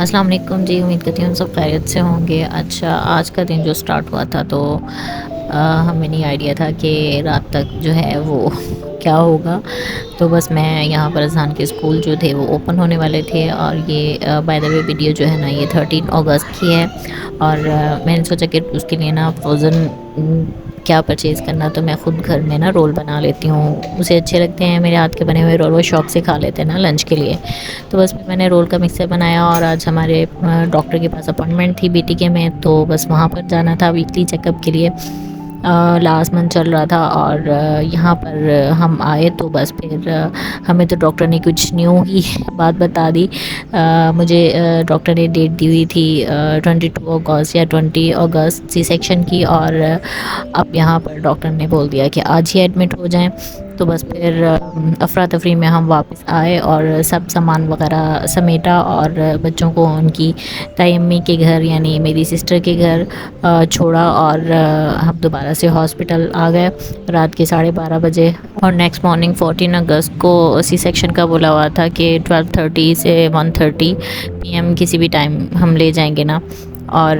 अस्सलाम वालेकुम जी। उम्मीद करती हूँ सब खैरियत से होंगे। अच्छा, आज का दिन जो स्टार्ट हुआ था तो हमें नहीं आइडिया था कि रात तक जो है वो क्या होगा। तो बस मैं यहाँ पर अज़हान के स्कूल जो थे वो ओपन होने वाले थे और ये बाय द वे वीडियो जो है ना ये 13 अगस्त की है। और मैंने सोचा कि उसके लिए ना फ्रोज़न क्या परचेज़ करना, तो मैं ख़ुद घर में ना रोल बना लेती हूँ। मुझे अच्छे लगते हैं मेरे हाथ के बने हुए रोल, वो शौक़ से खा लेते हैं ना लंच के लिए। तो बस फिर मैंने रोल का मिक्सर बनाया और आज हमारे डॉक्टर के पास अपॉइंटमेंट थी बेटी के में, तो बस वहाँ पर जाना था वीकली चेकअप के लिए। लास्ट मंथ चल रहा था और यहाँ पर हम आए तो बस फिर हमें तो डॉक्टर ने कुछ न्यू ही बात बता दी। मुझे डॉक्टर ने डेट दी हुई थी 22 अगस्त या 20 अगस्त सी सेक्शन की, और अब यहाँ पर डॉक्टर ने बोल दिया कि आज ही एडमिट हो जाएं। तो बस फिर अफरा तफरी में हम वापस आए और सब सामान वगैरह समेटा और बच्चों को उनकी ताई अम्मी के घर यानी मेरी सिस्टर के घर छोड़ा और हम दोबारा से हॉस्पिटल आ गए रात के 12:30 बजे। और नेक्स्ट मॉर्निंग 14 अगस्त को सी सेक्शन का बोला हुआ था कि 12:30 से 1:30 PM किसी भी टाइम हम ले जाएंगे ना। और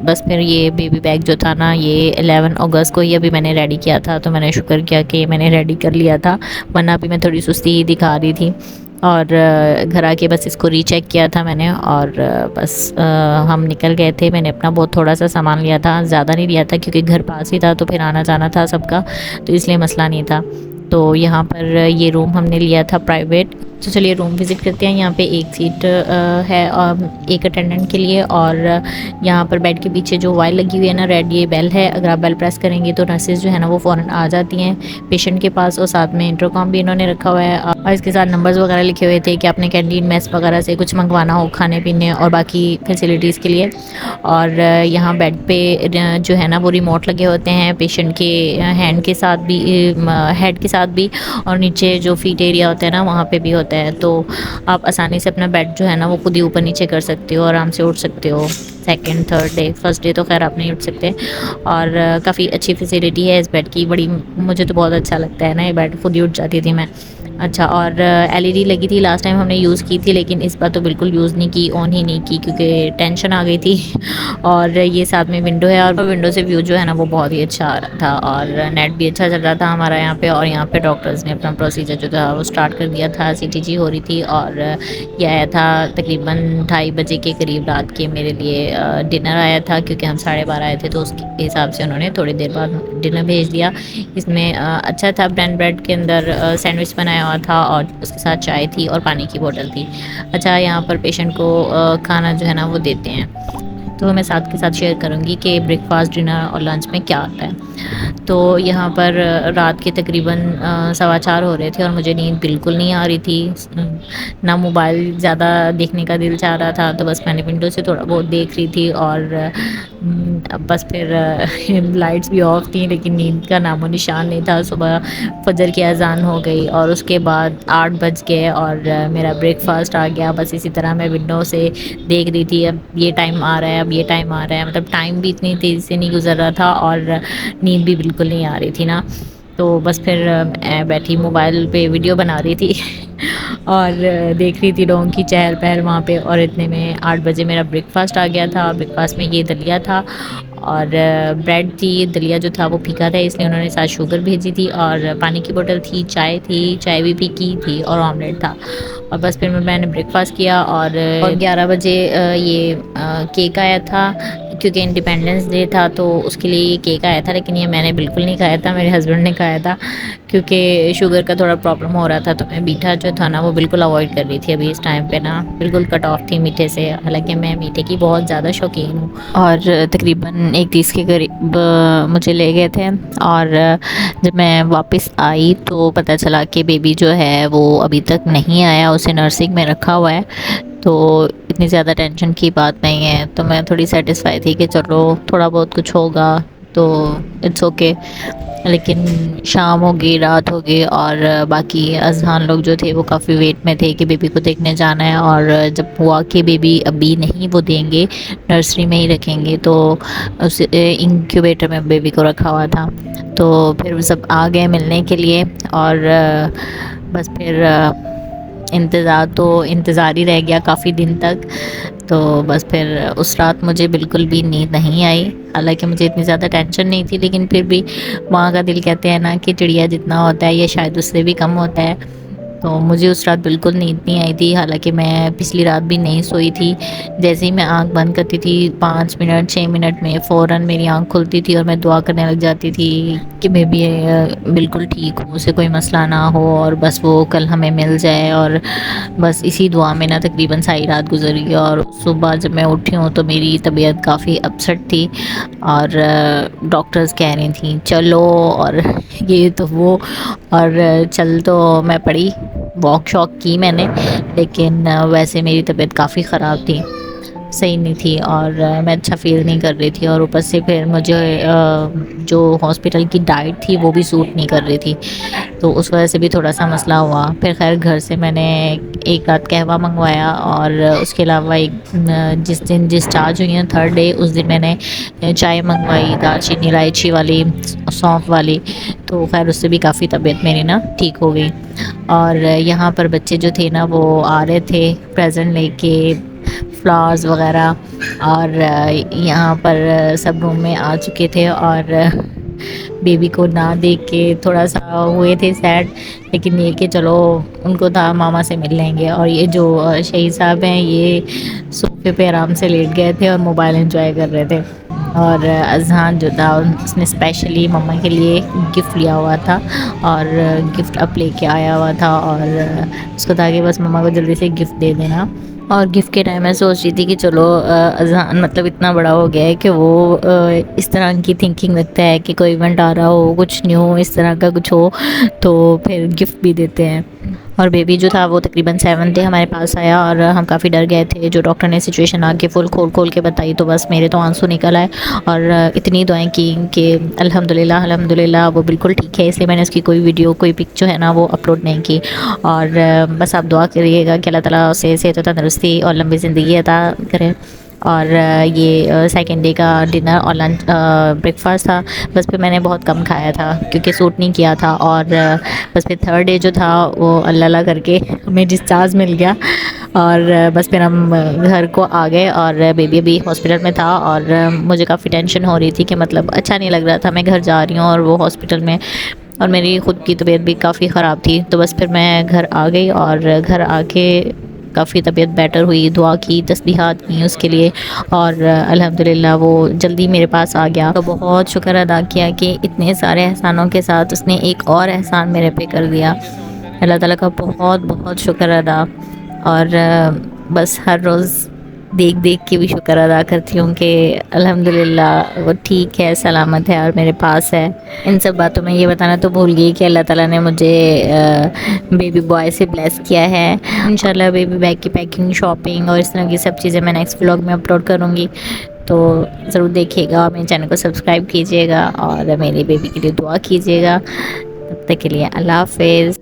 बस फिर ये बेबी बैग जो था ना ये 11 अगस्त को ही अभी मैंने रेडी किया था, तो मैंने शुक्र किया कि मैंने रेडी कर लिया था, वरना भी मैं थोड़ी सुस्ती दिखा रही थी। और घर आके बस इसको रीचेक किया था मैंने और बस हम निकल गए थे। मैंने अपना बहुत थोड़ा सा सामान लिया था, ज़्यादा नहीं लिया था क्योंकि घर पास ही था तो फिर आना जाना था सबका, तो इसलिए मसला नहीं था। तो यहाँ पर ये रूम हमने लिया था प्राइवेट। तो चलिए रूम विज़िट करते हैं। यहाँ पे एक सीट है एक अटेंडेंट के लिए, और यहाँ पर बेड के पीछे जो वायर लगी हुई है ना रेड, ये बेल है। अगर आप बेल प्रेस करेंगे तो नर्सेज जो है ना वो फ़ौरन आ जाती हैं पेशेंट के पास, और साथ में इंटरकॉम भी इन्होंने रखा हुआ है और इसके साथ नंबर्स वगैरह लिखे हुए थे कि आपने कैंटीन मेस वगैरह से कुछ मंगवाना हो खाने पीने और बाकी फैसिलिटीज़ के लिए। और यहाँ बेड पे जो है ना वो रिमोट लगे होते हैं पेशेंट के हैंड के साथ भी, हेड के साथ भी, और नीचे जो फीट एरिया होता है ना वहाँ पे भी होता है। तो आप आसानी से अपना बेड जो है ना वो खुद ही ऊपर नीचे कर सकते हो, आराम से उठ सकते हो। Second third day, first day तो खैर आप नहीं उठ सकते। और काफ़ी अच्छी फैसिलिटी है इस बेड की, बड़ी मुझे तो बहुत अच्छा लगता है ना ये बेड, खुद ही उठ जाती थी मैं। अच्छा, और LED लगी थी लास्ट टाइम हमने यूज़ की थी, लेकिन इस बार तो बिल्कुल यूज़ नहीं की, ऑन ही नहीं की क्योंकि टेंशन आ गई थी। और ये साथ में विंडो है और विंडो से व्यू जो है ना वो बहुत ही अच्छा आ रहा था, और नेट भी अच्छा चल रहा था हमारा यहाँ पे। और यहाँ पे डॉक्टर्स ने अपना प्रोसीजर जो था वो स्टार्ट कर दिया था। CTG हो रही थी और ये आया था तकरीबन 2:30 बजे के करीब रात के मेरे लिए डिनर आया था, क्योंकि हम 12:30 आए थे तो उसके हिसाब से उन्होंने थोड़ी देर बाद डिनर भेज दिया। इसमें अच्छा था, ब्रेड के अंदर सैंडविच बनाया हुआ था और उसके साथ चाय थी और पानी की बोतल थी। अच्छा, यहाँ पर पेशेंट को खाना जो है ना वो देते हैं, तो मैं साथ के साथ शेयर करूँगी कि ब्रेकफास्ट डिनर और लंच में क्या आता है। तो यहाँ पर रात के तकरीबन 4:15 हो रहे थे और मुझे नींद बिल्कुल नहीं आ रही थी, ना मोबाइल ज़्यादा देखने का दिल चाह रहा था, तो बस मैंने विंडो से थोड़ा बहुत देख रही थी। और अब बस फिर लाइट्स भी ऑफ थी लेकिन नींद का नामो निशान नहीं था। सुबह फजर की अजान हो गई और उसके बाद 8 बज गए और मेरा ब्रेकफास्ट आ गया। बस इसी तरह मैं विंडो से देख रही थी, अब ये टाइम आ रहा है, अब ये टाइम आ रहा है, मतलब टाइम भी इतनी तेज़ी से नहीं गुजर रहा था और नींद भी बिल्कुल नहीं आ रही थी ना। तो बस फिर मैं बैठी मोबाइल पे वीडियो बना रही थी और देख रही थी लोगों की चहल पहल वहाँ पे, और इतने में 8 बजे मेरा ब्रेकफास्ट आ गया था। ब्रेकफास्ट में ये दलिया था और ब्रेड थी। दलिया जो था वो फीका था इसलिए उन्होंने साथ शुगर भेजी थी, और पानी की बोतल थी, चाय थी, चाय भी फीकी थी, और ऑमलेट था। और बस फिर मैंने ब्रेकफास्ट किया और 11 बजे ये केक आया था, क्योंकि इंडिपेंडेंस डे था तो उसके लिए ये केक आया था, लेकिन ये मैंने बिल्कुल नहीं खाया था, मेरे हस्बैंड ने खाया था क्योंकि शुगर का थोड़ा प्रॉब्लम हो रहा था। तो मैं मीठा जो था ना वो बिल्कुल अवॉइड कर रही थी अभी इस टाइम पे ना, बिल्कुल कट ऑफ थी मीठे से, हालांकि मैं मीठे की बहुत ज़्यादा शौकीन हूँ। और तकरीबन 1:30 के करीब मुझे ले गए थे, और जब मैं वापस आई तो पता चला कि बेबी जो है वो अभी तक नहीं आया, उसे नर्सिंग में रखा हुआ है। तो इतनी ज़्यादा टेंशन की बात नहीं है, तो मैं थोड़ी सेटिस्फाई थी कि चलो थोड़ा बहुत कुछ होगा तो इट्स ओके। लेकिन शाम हो गई, रात हो गई, और बाकी अज़हान लोग जो थे वो काफ़ी वेट में थे कि बेबी को देखने जाना है। और जब हुआ कि बेबी अभी नहीं वो देंगे, नर्सरी में ही रखेंगे, तो उस इंक्यूबेटर में बेबी को रखा हुआ था। तो फिर सब आ गए मिलने के लिए, और बस फिर इंतज़ार तो इंतज़ार ही रह गया काफ़ी दिन तक। तो बस फिर उस रात मुझे बिल्कुल भी नींद नहीं आई। हालाँकि मुझे इतनी ज़्यादा टेंशन नहीं थी, लेकिन फिर भी माँ का दिल कहते हैं ना कि चिड़िया जितना होता है ये शायद उससे भी कम होता है। तो मुझे उस रात बिल्कुल नींद नहीं आई थी। हालाँकि मैं पिछली रात भी नहीं सोई थी। जैसे ही मैं आँख बंद करती थी 5 मिनट 6 मिनट में फ़ौरन मेरी आँख खुलती थी और मैं दुआ करने लग जाती थी कि मैं भी बिल्कुल ठीक हूँ, उसे कोई मसला ना हो और बस वो कल हमें मिल जाए। और बस इसी दुआ में ना तकरीबन सारी रात गुज़री। और सुबह जब मैं उठी हूँ तो मेरी तबीयत काफ़ी अपसेट थी और डॉक्टर्स कह रही थी चलो और ये तो वो। और चल तो मैं पड़ी, वॉक शॉक की मैंने, लेकिन वैसे मेरी तबीयत काफ़ी ख़राब थी, सही नहीं थी और मैं अच्छा फ़ील नहीं कर रही थी। और ऊपर से फिर मुझे जो हॉस्पिटल की डाइट थी वो भी सूट नहीं कर रही थी, तो उस वजह से भी थोड़ा सा मसला हुआ। फिर खैर घर से मैंने एक रात कहवा मंगवाया और उसके अलावा जिस दिन डिस्चार्ज हुई है थर्ड डे उस दिन मैंने चाय मंगवाई, दालचीनी इलायची वाली, सौंफ वाली। तो खैर उससे भी काफ़ी तबीयत मेरी ना ठीक हो गई। और यहाँ पर बच्चे जो थे ना वो आ रहे थे प्रेजेंट लेके, फ्लावर्स वगैरह। और यहाँ पर सब रूम में आ चुके थे और बेबी को ना देख के थोड़ा सा हुए थे सैड, लेकिन ये कि चलो उनको था मामा से मिल लेंगे। और ये जो शहीद साहब हैं ये सोफे पे आराम से लेट गए थे और मोबाइल एंजॉय कर रहे थे। और अजहान जो था उसने स्पेशली मम्मा के लिए गिफ्ट लिया हुआ था और गिफ्ट अप लेके आया हुआ था और उसको था कि बस मम्मा को जल्दी से गिफ्ट दे देना। और गिफ्ट के टाइम मैं सोच रही थी कि चलो अज़हान मतलब इतना बड़ा हो गया है कि वो इस तरह की थिंकिंग रखता है कि कोई इवेंट आ रहा हो, कुछ न्यू इस तरह का कुछ हो तो फिर गिफ्ट भी देते हैं। और बेबी जो था वो तकरीबन 7 डे हमारे पास आया और हम काफ़ी डर गए थे। जो डॉक्टर ने सिचुएशन आके फुल खोल के बताई तो बस मेरे तो आंसू निकल आए और इतनी दुआएं की कि अल्हम्दुलिल्लाह अल्हम्दुलिल्लाह वो बिल्कुल ठीक है। इसलिए मैंने उसकी कोई वीडियो कोई पिक जो है ना वो अपलोड नहीं की। और बस आप दुआ करिएगा कि अल्लाह ताला उसे सेहत व तंदरुस्ती और लंबी ज़िंदगी अता करे। और ये सेकंड डे का डिनर और लंच ब्रेकफास्ट था। बस फिर मैंने बहुत कम खाया था क्योंकि सूट नहीं किया था। और बस फिर थर्ड डे जो था वो अल्लाह अल्लाह करके हमें डिस्चार्ज मिल गया। और बस फिर हम घर को आ गए और बेबी अभी हॉस्पिटल में था और मुझे काफ़ी टेंशन हो रही थी कि मतलब अच्छा नहीं लग रहा था, मैं घर जा रही हूँ और वो हॉस्पिटल में, और मेरी ख़ुद की तबीयत भी काफ़ी ख़राब थी। तो बस फिर मैं घर आ गई और घर आके काफ़ी तबीयत बेटर हुई, दुआ की, तस्बीहात की उसके लिए और अल्हम्दुलिल्लाह वो जल्दी मेरे पास आ गया। तो बहुत शुक्र अदा किया कि इतने सारे एहसानों के साथ उसने एक और एहसान मेरे पे कर दिया। अल्लाह ताला का बहुत बहुत शुक्र अदा। और बस हर रोज़ देख देख के भी शुक्र अदा करती हूँ कि अल्हम्दुलिल्लाह वो ठीक है, सलामत है और मेरे पास है। इन सब बातों में ये बताना तो भूल गई कि अल्लाह ताला ने मुझे बेबी बॉय से ब्लेस किया है। इंशाल्लाह बेबी बैग की पैकिंग, शॉपिंग और इस तरह की सब चीज़ें मैं नेक्स्ट व्लॉग में अपलोड करूँगी, तो ज़रूर देखिएगा और मेरे चैनल को सब्सक्राइब कीजिएगा और मेरी बेबी के लिए दुआ कीजिएगा। तब तक के लिए अल्लाह हाफ़िज़।